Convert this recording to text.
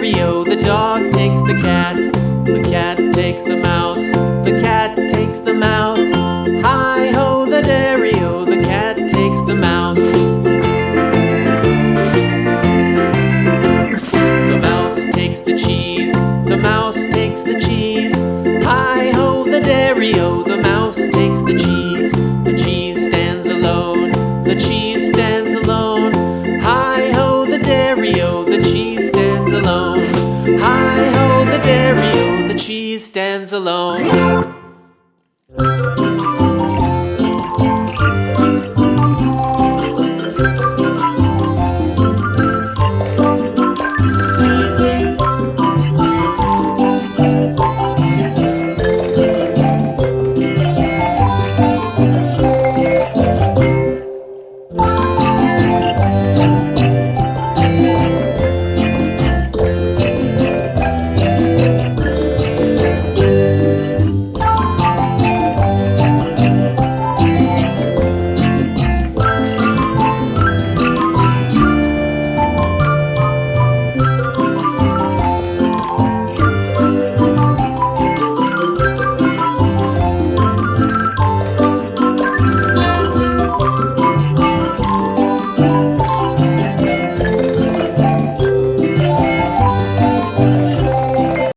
dairy-o, the dog takes the cat. The cat takes the mouse. The cat takes the mouse. Hi-ho, the dairy-o, the cat takes the mouse. The mouse takes the cheese. The mouse takes the cheese. Hi-ho, the dairy-o, the mouse takes the cheese. The cheese stands alone. The cheese stands alone. Hi-ho, the dairy-o, the cheese stands alone. Hi-ho, the dairy-o, the cheese stands alone.